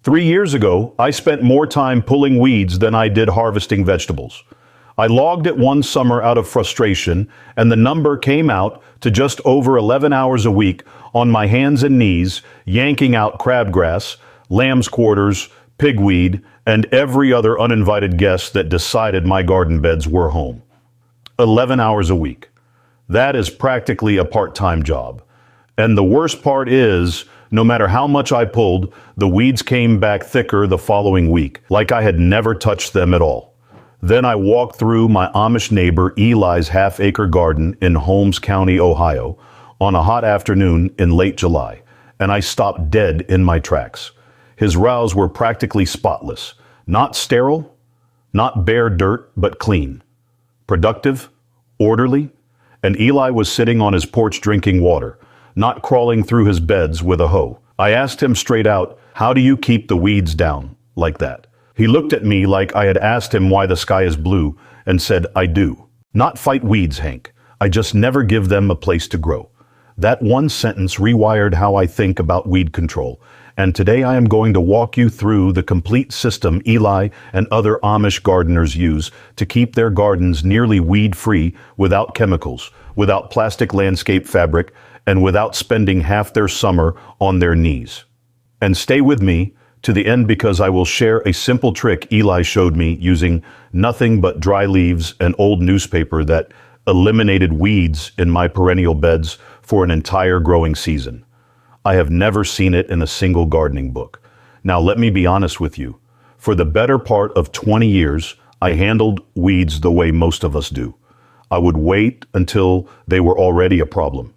3 years ago, I spent more time pulling weeds than I did harvesting vegetables. I logged it one summer out of frustration, and the number came out to just over 11 hours a week on my hands and knees, yanking out crabgrass, lamb's quarters, pigweed, and every other uninvited guest that decided my garden beds were home. 11 hours a week. That is practically a part-time job. And the worst part is, no matter how much I pulled, the weeds came back thicker the following week, like I had never touched them at all. Then I walked through my Amish neighbor Eli's half-acre garden in Holmes County, Ohio, on a hot afternoon in late July, and I stopped dead in my tracks. His rows were practically spotless, not sterile, not bare dirt, but clean, productive, orderly, and Eli was sitting on his porch drinking water, not crawling through his beds with a hoe. I asked him straight out, "How do you keep the weeds down like that?" He looked at me like I had asked him why the sky is blue and said, "I do. Not fight weeds, Hank. I just never give them a place to grow." That one sentence rewired how I think about weed control, and today I am going to walk you through the complete system Eli and other Amish gardeners use to keep their gardens nearly weed-free without chemicals, without plastic landscape fabric, and without spending half their summer on their knees. And stay with me to the end because I will share a simple trick Eli showed me using nothing but dry leaves and old newspaper that eliminated weeds in my perennial beds for an entire growing season. I have never seen it in a single gardening book. Now let me be honest with you. For the better part of 20 years, I handled weeds the way most of us do. I would wait until they were already a problem.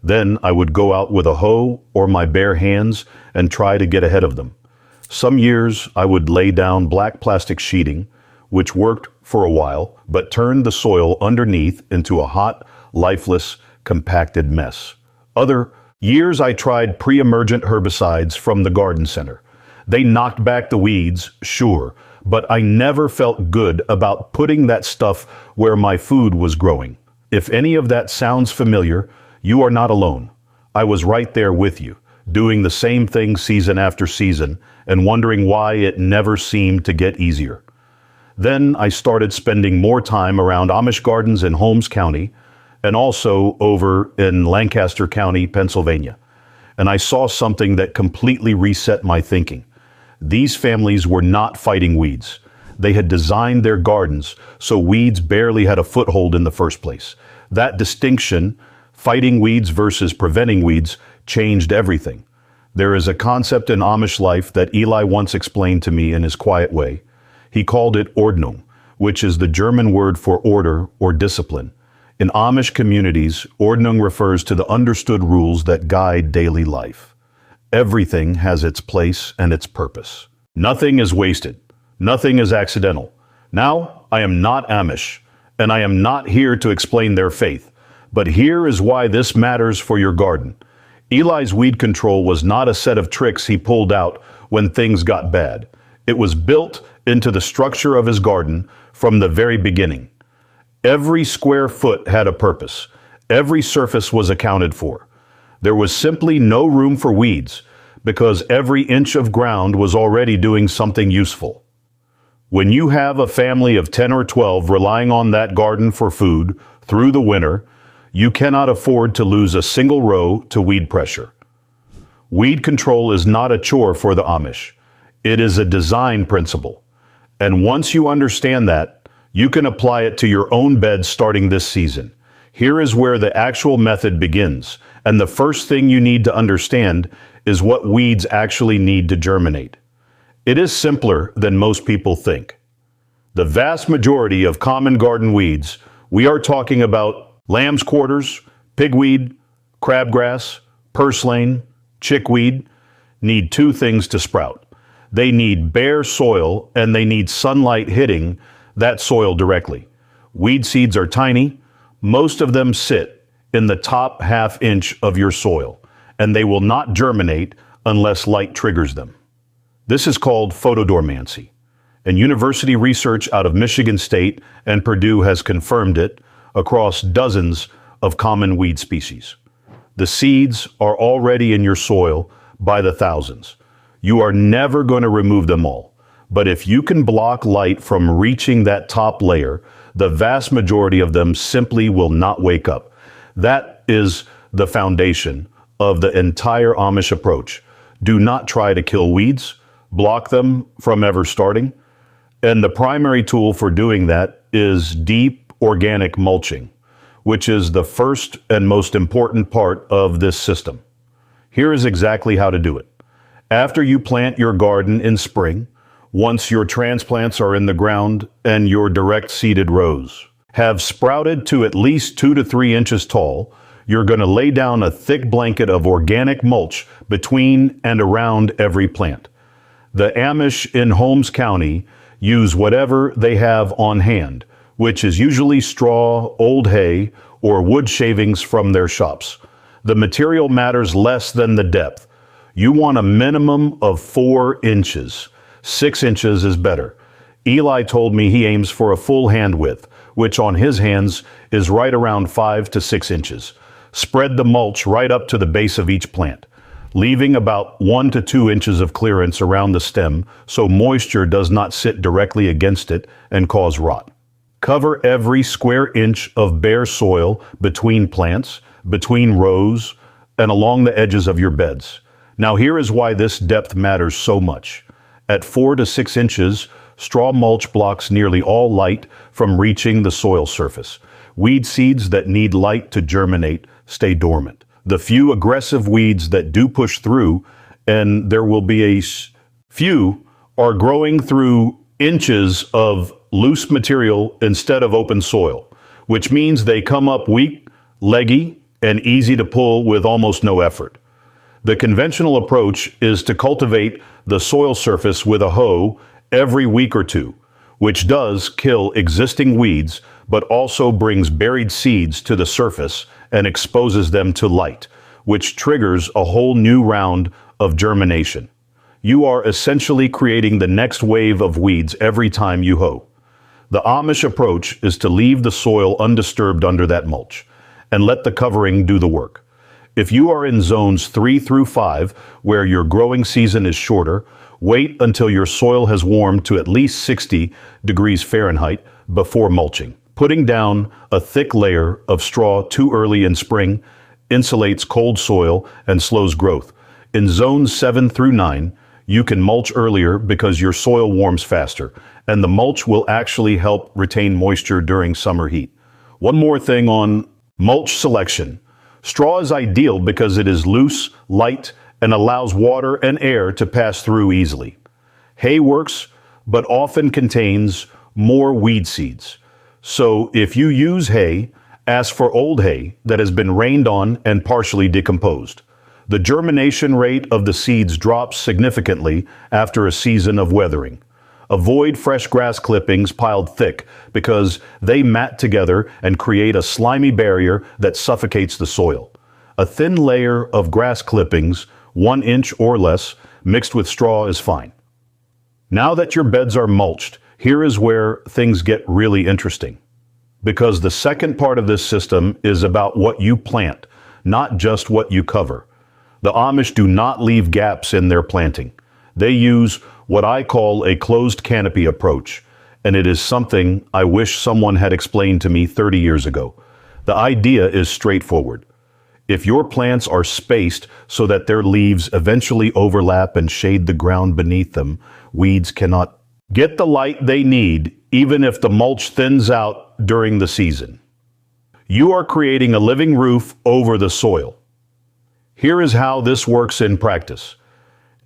Then I would go out with a hoe or my bare hands and try to get ahead of them. Some years I would lay down black plastic sheeting, which worked for a while, but turned the soil underneath into a hot, lifeless, compacted mess. Other years I tried pre-emergent herbicides from the garden center. They knocked back the weeds, sure, but I never felt good about putting that stuff where my food was growing. If any of that sounds familiar, you are not alone. I was right there with you, doing the same thing season after season and wondering why it never seemed to get easier. Then I started spending more time around Amish gardens in Holmes County and also over in Lancaster County, Pennsylvania. And I saw something that completely reset my thinking. These families were not fighting weeds. They had designed their gardens so weeds barely had a foothold in the first place. That distinction, fighting weeds versus preventing weeds, changed everything. There is a concept in Amish life that Eli once explained to me in his quiet way. He called it Ordnung, which is the German word for order or discipline. In Amish communities, Ordnung refers to the understood rules that guide daily life. Everything has its place and its purpose. Nothing is wasted. Nothing is accidental. Now, I am not Amish, and I am not here to explain their faith. But here is why this matters for your garden. Eli's weed control was not a set of tricks he pulled out when things got bad. It was built into the structure of his garden from the very beginning. Every square foot had a purpose. Every surface was accounted for. There was simply no room for weeds because every inch of ground was already doing something useful. When you have a family of 10 or 12 relying on that garden for food through the winter, you cannot afford to lose a single row to weed pressure. Weed control is not a chore for the Amish. It is a design principle. And once you understand that, you can apply it to your own bed starting this season. Here is where the actual method begins. And the first thing you need to understand is what weeds actually need to germinate. It is simpler than most people think. The vast majority of common garden weeds, we are talking about lamb's quarters, pigweed, crabgrass, purslane, chickweed, need two things to sprout. They need bare soil and they need sunlight hitting that soil directly. Weed seeds are tiny. Most of them sit in the top half inch of your soil, and they will not germinate unless light triggers them. This is called photodormancy, and university research out of Michigan State and Purdue has confirmed it across dozens of common weed species. The seeds are already in your soil by the thousands. You are never going to remove them all. But if you can block light from reaching that top layer, the vast majority of them simply will not wake up. That is the foundation of the entire Amish approach. Do not try to kill weeds, block them from ever starting. And the primary tool for doing that is deep organic mulching, which is the first and most important part of this system. Here is exactly how to do it. After you plant your garden in spring, once your transplants are in the ground and your direct seeded rows have sprouted to at least 2 to 3 inches tall, you're going to lay down a thick blanket of organic mulch between and around every plant. The Amish in Holmes County use whatever they have on hand, which is usually straw, old hay, or wood shavings from their shops. The material matters less than the depth. You want a minimum of 4 inches. 6 inches is better. Eli told me he aims for a full hand width, which on his hands is right around 5 to 6 inches. Spread the mulch right up to the base of each plant, leaving about 1 to 2 inches of clearance around the stem so moisture does not sit directly against it and cause rot. Cover every square inch of bare soil between plants, between rows, and along the edges of your beds. Now here is why this depth matters so much. At 4 to 6 inches, straw mulch blocks nearly all light from reaching the soil surface. Weed seeds that need light to germinate stay dormant. The few aggressive weeds that do push through, and there will be a few, are growing through inches of loose material instead of open soil, which means they come up weak, leggy, and easy to pull with almost no effort. The conventional approach is to cultivate the soil surface with a hoe every week or two, which does kill existing weeds, but also brings buried seeds to the surface and exposes them to light, which triggers a whole new round of germination. You are essentially creating the next wave of weeds every time you hoe. The Amish approach is to leave the soil undisturbed under that mulch and let the covering do the work. If you are in zones 3 through 5, where your growing season is shorter, wait until your soil has warmed to at least 60 degrees Fahrenheit before mulching. Putting down a thick layer of straw too early in spring insulates cold soil and slows growth. In zones 7 through 9, you can mulch earlier because your soil warms faster, and the mulch will actually help retain moisture during summer heat. One more thing on mulch selection. Straw is ideal because it is loose, light, and allows water and air to pass through easily. Hay works, but often contains more weed seeds. So if you use hay, ask for old hay that has been rained on and partially decomposed. The germination rate of the seeds drops significantly after a season of weathering. Avoid fresh grass clippings piled thick because they mat together and create a slimy barrier that suffocates the soil. A thin layer of grass clippings, 1 inch or less, mixed with straw is fine. Now that your beds are mulched, here is where things get really interesting. Because the second part of this system is about what you plant, not just what you cover. The Amish do not leave gaps in their planting. They use what I call a closed canopy approach, and it is something I wish someone had explained to me 30 years ago. The idea is straightforward. If your plants are spaced so that their leaves eventually overlap and shade the ground beneath them, weeds cannot get the light they need, even if the mulch thins out during the season. You are creating a living roof over the soil. Here is how this works in practice.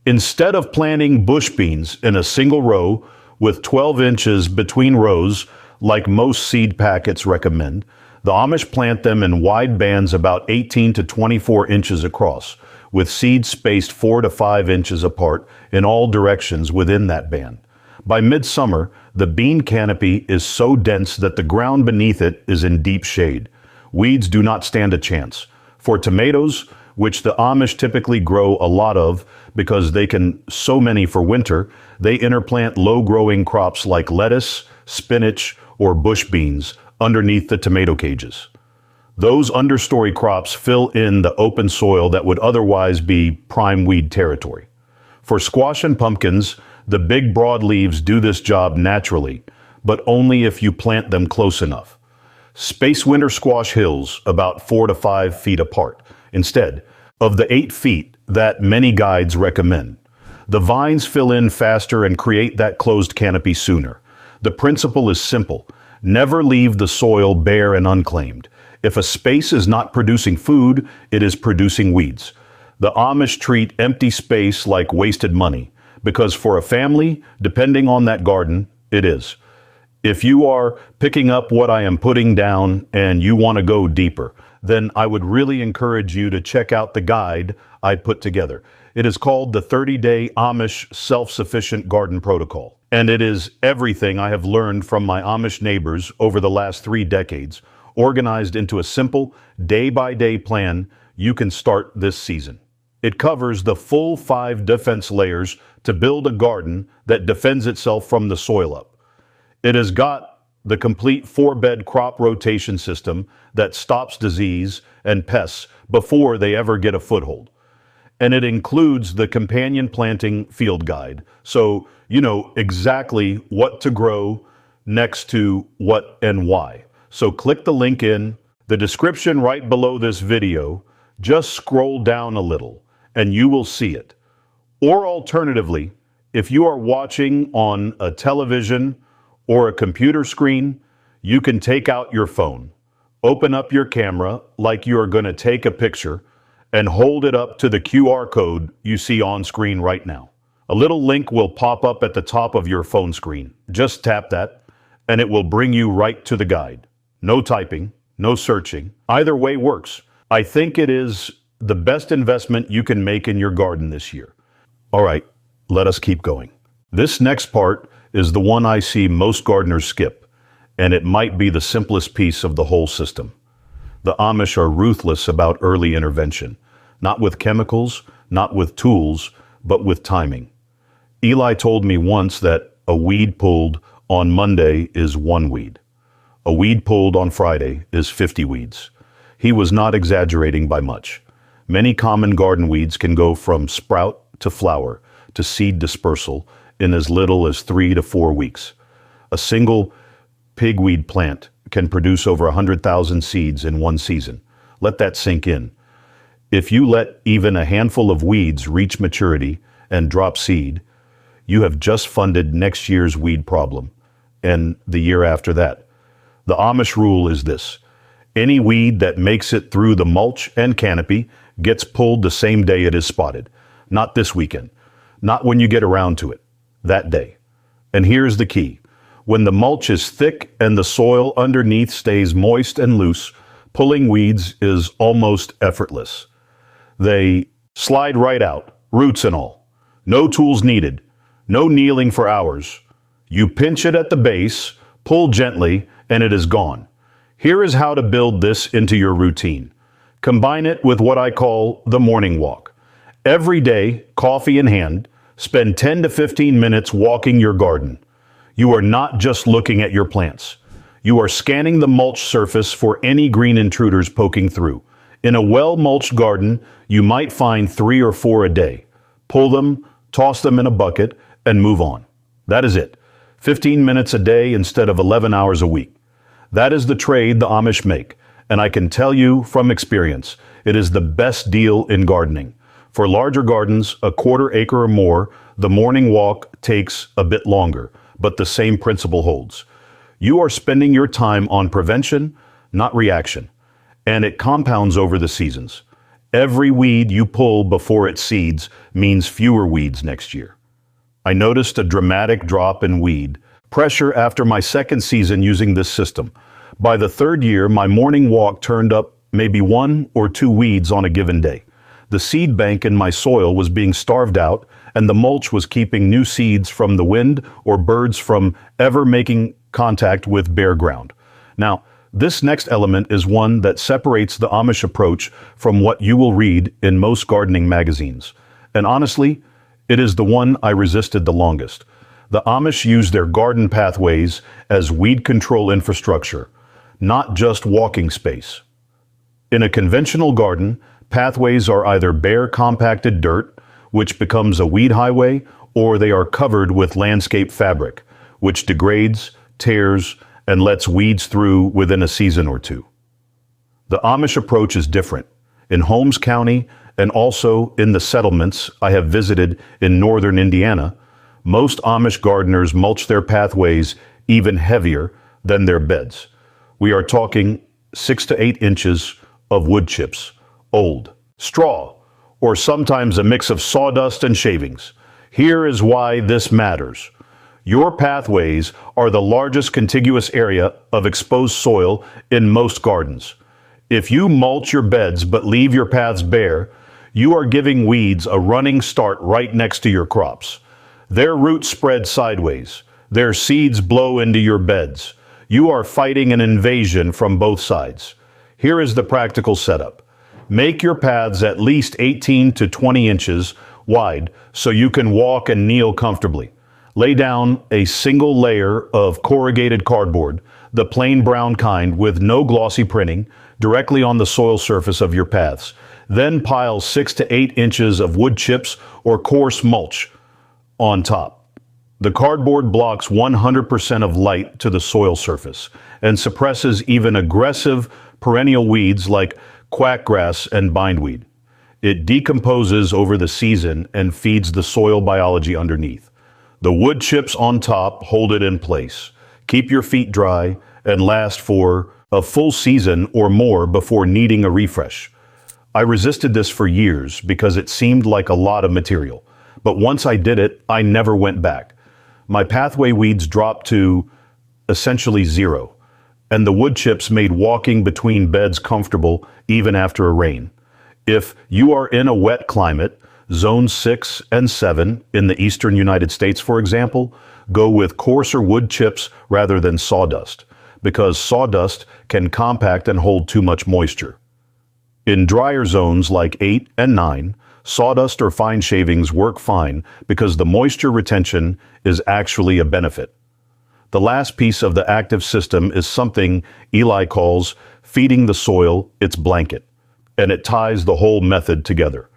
Instead of planting bush beans in a single row with 12 inches between rows, like most seed packets recommend, the Amish plant them in wide bands about 18 to 24 inches across, with seeds spaced 4 to 5 inches apart in all directions within that band. By midsummer, the bean canopy is so dense that the ground beneath it is in deep shade. Weeds do not stand a chance. For tomatoes, which the Amish typically grow a lot of because they can so many for winter, they interplant low-growing crops like lettuce, spinach, or bush beans underneath the tomato cages. Those understory crops fill in the open soil that would otherwise be prime weed territory. For squash and pumpkins, the big broad leaves do this job naturally, but only if you plant them close enough. Space winter squash hills about 4 to 5 feet apart, instead of the 8 feet that many guides recommend. The vines fill in faster and create that closed canopy sooner. The principle is simple. Never leave the soil bare and unclaimed. If a space is not producing food, it is producing weeds. The Amish treat empty space like wasted money, because for a family, depending on that garden, it is. If you are picking up what I am putting down and you want to go deeper, then I would really encourage you to check out the guide I put together. It is called the 30-Day Amish Self-Sufficient Garden Protocol. And it is everything I have learned from my Amish neighbors over the last 3 decades, organized into a simple, day-by-day plan you can start this season. It covers the full 5 defense layers to build a garden that defends itself from the soil up. It has got the complete 4-bed crop rotation system that stops disease and pests before they ever get a foothold. And it includes the companion planting field guide, so you know exactly what to grow next to what and why. So click the link in the description right below this video. Just scroll down a little and you will see it. Or alternatively, if you are watching on a television or a computer screen, you can take out your phone, open up your camera like you are going to take a picture, and hold it up to the QR code you see on screen right now. A little link will pop up at the top of your phone screen. Just tap that, and it will bring you right to the guide. No typing, no searching. Either way works. I think it is the best investment you can make in your garden this year. All right, let us keep going. This next part is the one I see most gardeners skip, and it might be the simplest piece of the whole system. The Amish are ruthless about early intervention, not with chemicals, not with tools, but with timing. Eli told me once that a weed pulled on Monday is 1 weed. A weed pulled on Friday is 50 weeds. He was not exaggerating by much. Many common garden weeds can go from sprout to flower to seed dispersal in as little as 3 to 4 weeks. A single pigweed plant can produce over 100,000 seeds in 1 season. Let that sink in. If you let even a handful of weeds reach maturity and drop seed, you have just funded next year's weed problem, and the year after that. The Amish rule is this: any weed that makes it through the mulch and canopy gets pulled the same day it is spotted. Not this weekend. Not when you get around to it. That day. And here's the key. When the mulch is thick and the soil underneath stays moist and loose, pulling weeds is almost effortless. They slide right out, roots and all. No tools needed. No kneeling for hours. You pinch it at the base, pull gently, and it is gone. Here is how to build this into your routine. Combine it with what I call the morning walk. Every day, coffee in hand, spend 10 to 15 minutes walking your garden. You are not just looking at your plants. You are scanning the mulch surface for any green intruders poking through. In a well-mulched garden, you might find 3 or 4 a day. Pull them, toss them in a bucket, and move on. That is it. 15 minutes a day instead of 11 hours a week. That is the trade the Amish make, and I can tell you from experience, it is the best deal in gardening. For larger gardens, a 1/4 acre or more, the morning walk takes a bit longer, but the same principle holds. You are spending your time on prevention, not reaction, and it compounds over the seasons. Every weed you pull before it seeds means fewer weeds next year. I noticed a dramatic drop in weed pressure after my 2nd season using this system. By the 3rd year, my morning walk turned up maybe 1 or 2 weeds on a given day. The seed bank in my soil was being starved out, and the mulch was keeping new seeds from the wind or birds from ever making contact with bare ground. Now, this next element is one that separates the Amish approach from what you will read in most gardening magazines. And honestly, it is the one I resisted the longest. The Amish use their garden pathways as weed control infrastructure, not just walking space. In a conventional garden, pathways are either bare compacted dirt which becomes a weed highway, or they are covered with landscape fabric, which degrades, tears, and lets weeds through within a season or two. The Amish approach is different. In Holmes County and also in the settlements I have visited in northern Indiana, most Amish gardeners mulch their pathways even heavier than their beds. We are talking 6 to 8 inches of wood chips, old, straw, or sometimes a mix of sawdust and shavings. Here is why this matters. Your pathways are the largest contiguous area of exposed soil in most gardens. If you mulch your beds but leave your paths bare, you are giving weeds a running start right next to your crops. Their roots spread sideways. Their seeds blow into your beds. You are fighting an invasion from both sides. Here is the practical setup. Make your paths at least 18 to 20 inches wide so you can walk and kneel comfortably. Lay down a single layer of corrugated cardboard, the plain brown kind with no glossy printing, directly on the soil surface of your paths. Then pile 6 to 8 inches of wood chips or coarse mulch on top. The cardboard blocks 100% of light to the soil surface and suppresses even aggressive perennial weeds like quackgrass and bindweed. It decomposes over the season and feeds the soil biology underneath. The wood chips on top hold it in place, keep your feet dry, and last for a full season or more before needing a refresh. I resisted this for years because it seemed like a lot of material. But once I did it, I never went back. My pathway weeds dropped to essentially zero, and the wood chips made walking between beds comfortable even after a rain. If you are in a wet climate, Zone 6 and 7 in the eastern United States, for example, go with coarser wood chips rather than sawdust, because sawdust can compact and hold too much moisture. In drier zones like 8 and 9, sawdust or fine shavings work fine because the moisture retention is actually a benefit. The last piece of the active system is something Eli calls feeding the soil its blanket, and it ties the whole method together.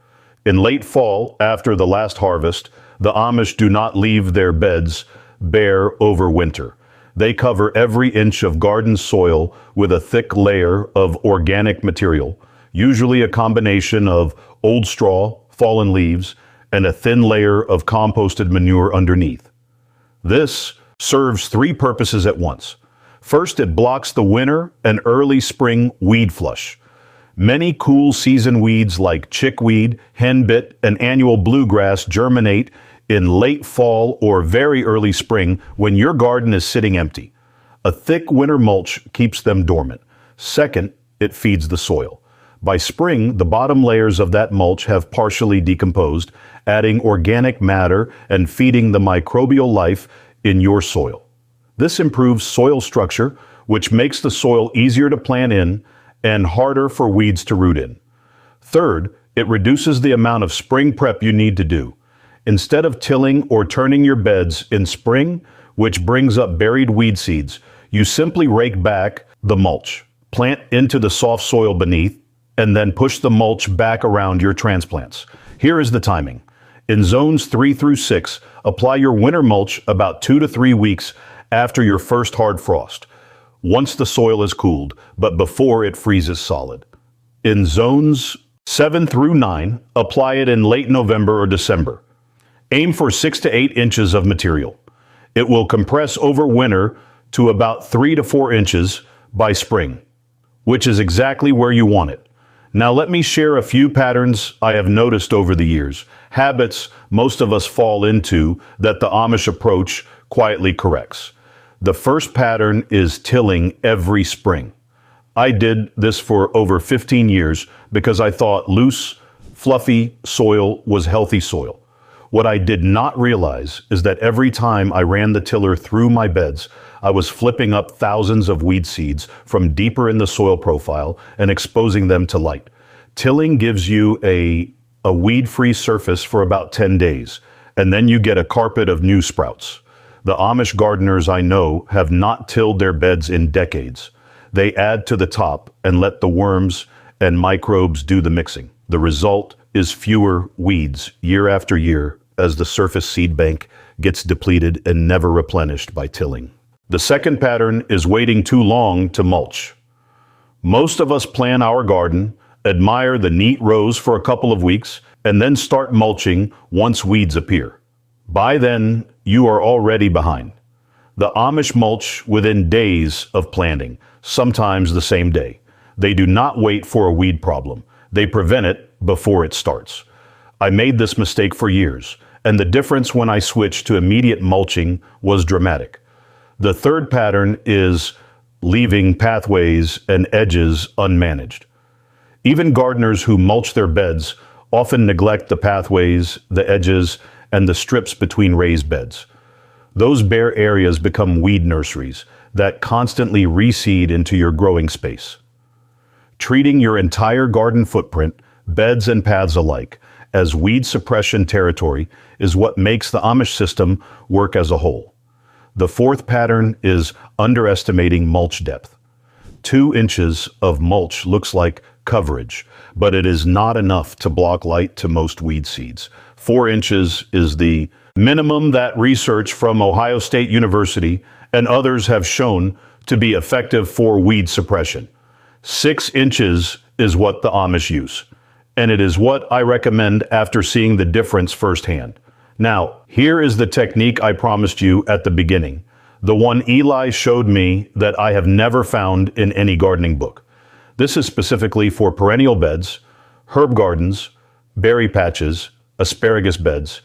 In late fall, after the last harvest, the Amish do not leave their beds bare over winter. They cover every inch of garden soil with a thick layer of organic material, usually a combination of old straw, fallen leaves, and a thin layer of composted manure underneath. This serves 3 purposes at once. First, it blocks the winter and early spring weed flush. Many cool season weeds like chickweed, henbit, and annual bluegrass germinate in late fall or very early spring when your garden is sitting empty. A thick winter mulch keeps them dormant. Second, it feeds the soil. By spring, the bottom layers of that mulch have partially decomposed, adding organic matter and feeding the microbial life in your soil. This improves soil structure, which makes the soil easier to plant in and harder for weeds to root in. Third, it reduces the amount of spring prep you need to do. Instead of tilling or turning your beds in spring, which brings up buried weed seeds, you simply rake back the mulch, plant into the soft soil beneath, and then push the mulch back around your transplants. Here is the timing. In zones 3 through 6, apply your winter mulch about 2 to 3 weeks after your first hard frost, once the soil is cooled, but before it freezes solid. In zones 7 through 9, apply it in late November or December. Aim for 6 to 8 inches of material. It will compress over winter to about 3 to 4 inches by spring, which is exactly where you want it. Now let me share a few patterns I have noticed over the years, habits most of us fall into that the Amish approach quietly corrects. The first pattern is tilling every spring. I did this for over 15 years because I thought loose, fluffy soil was healthy soil. What I did not realize is that every time I ran the tiller through my beds, I was flipping up thousands of weed seeds from deeper in the soil profile and exposing them to light. Tilling gives you a weed-free surface for about 10 days, and then you get a carpet of new sprouts. The Amish gardeners I know have not tilled their beds in decades. They add to the top and let the worms and microbes do the mixing. The result is fewer weeds year after year as the surface seed bank gets depleted and never replenished by tilling. The second pattern is waiting too long to mulch. Most of us plan our garden, admire the neat rows for a couple of weeks, and then start mulching once weeds appear. By then, you are already behind. The Amish mulch within days of planting, sometimes the same day. They do not wait for a weed problem. They prevent it before it starts. I made this mistake for years, and the difference when I switched to immediate mulching was dramatic. The third pattern is leaving pathways and edges unmanaged. Even gardeners who mulch their beds often neglect the pathways, the edges, and the strips between raised beds. Those bare areas become weed nurseries that constantly reseed into your growing space. Treating your entire garden footprint, beds and paths alike, as weed suppression territory is what makes the Amish system work as a whole. The fourth pattern is underestimating mulch depth. 2 inches of mulch looks like coverage, but it is not enough to block light to most weed seeds. 4 inches is the minimum that research from Ohio State University and others have shown to be effective for weed suppression. 6 inches is what the Amish use, and it is what I recommend after seeing the difference firsthand. Now, here is the technique I promised you at the beginning, the one Eli showed me that I have never found in any gardening book. This is specifically for perennial beds, herb gardens, berry patches, asparagus beds,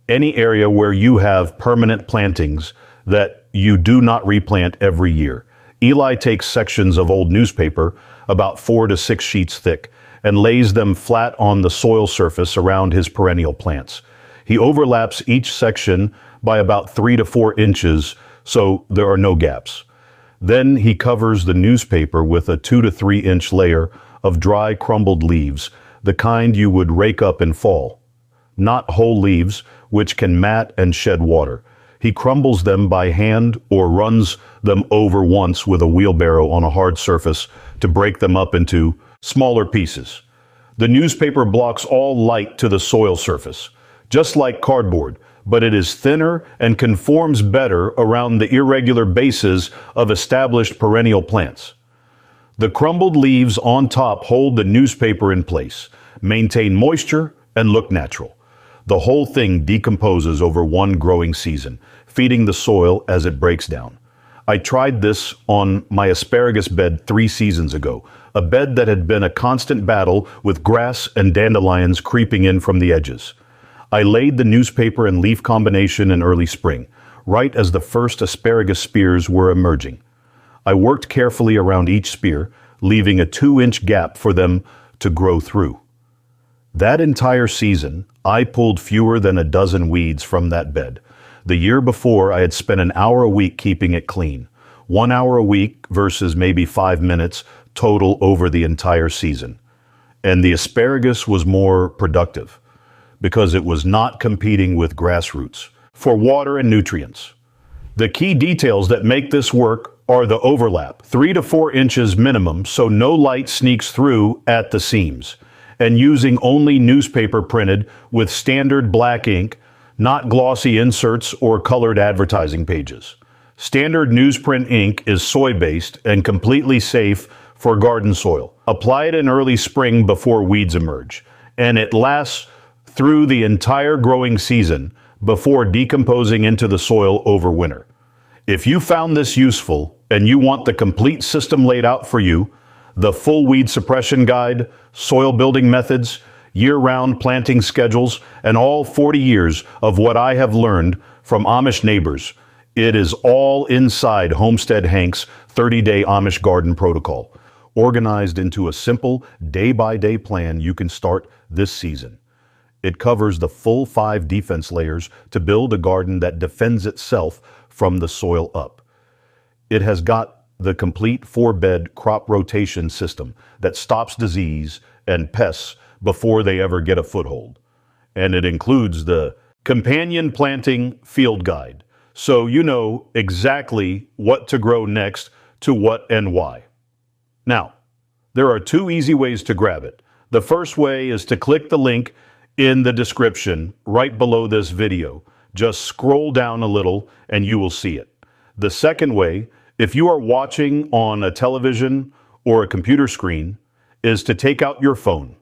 any area where you have permanent plantings that you do not replant every year. Eli takes sections of old newspaper, about 4 to 6 sheets thick, and lays them flat on the soil surface around his perennial plants. He overlaps each section by about 3 to 4 inches so there are no gaps. Then he covers the newspaper with a 2 to 3 inch layer of dry crumbled leaves, the kind you would rake up in fall. Not whole leaves, which can mat and shed water. He crumbles them by hand or runs them over once with a wheelbarrow on a hard surface to break them up into smaller pieces. The newspaper blocks all light to the soil surface, just like cardboard, but it is thinner and conforms better around the irregular bases of established perennial plants. The crumbled leaves on top hold the newspaper in place, maintain moisture, and look natural. The whole thing decomposes over one growing season, feeding the soil as it breaks down. I tried this on my asparagus bed 3 seasons ago, a bed that had been a constant battle with grass and dandelions creeping in from the edges. I laid the newspaper and leaf combination in early spring, right as the first asparagus spears were emerging. I worked carefully around each spear, leaving a 2-inch gap for them to grow through. That entire season, I pulled fewer than a dozen weeds from that bed. The year before, I had spent an hour a week keeping it clean. 1 hour a week versus maybe 5 minutes total over the entire season. And the asparagus was more productive because it was not competing with grass roots for water and nutrients. The key details that make this work are the overlap, 3 to 4 inches minimum, so no light sneaks through at the seams, and using only newspaper printed with standard black ink, not glossy inserts or colored advertising pages. Standard newsprint ink is soy-based and completely safe for garden soil. Apply it in early spring before weeds emerge, and it lasts through the entire growing season before decomposing into the soil over winter. If you found this useful and you want the complete system laid out for you, the full weed suppression guide, soil building methods, year-round planting schedules, and all 40 years of what I have learned from Amish neighbors, it is all inside Homestead Hank's 30-day Amish garden protocol, organized into a simple day-by-day plan you can start this season. It covers the full 5 defense layers to build a garden that defends itself from the soil up. It has got the complete 4-bed crop rotation system that stops disease and pests before they ever get a foothold. And it includes the companion planting field guide, so you know exactly what to grow next, to what and why. Now, there are 2 easy ways to grab it. The first way is to click the link in the description right below this video. Just scroll down a little and you will see it. The second way, if you are watching on a television or a computer screen, is to take out your phone.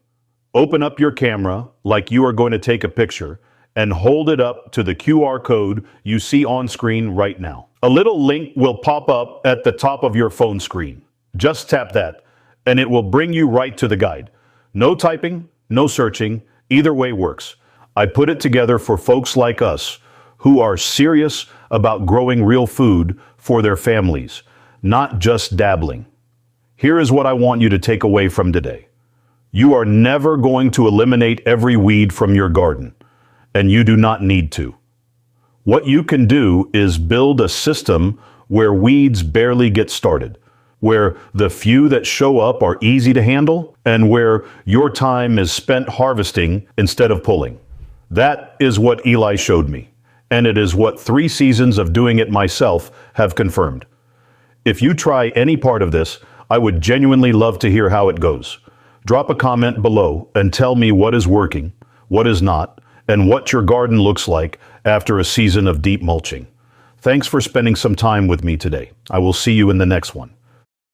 Open up your camera like you are going to take a picture and hold it up to the QR code you see on screen right now. A little link will pop up at the top of your phone screen. Just tap that and it will bring you right to the guide. No typing, no searching, either way works. I put it together for folks like us who are serious about growing real food for their families, not just dabbling. Here is what I want you to take away from today. You are never going to eliminate every weed from your garden, and you do not need to. What you can do is build a system where weeds barely get started, where the few that show up are easy to handle, and where your time is spent harvesting instead of pulling. That is what Eli showed me, and it is what 3 seasons of doing it myself have confirmed. If you try any part of this, I would genuinely love to hear how it goes. Drop a comment below and tell me what is working, what is not, and what your garden looks like after a season of deep mulching. Thanks for spending some time with me today. I will see you in the next one.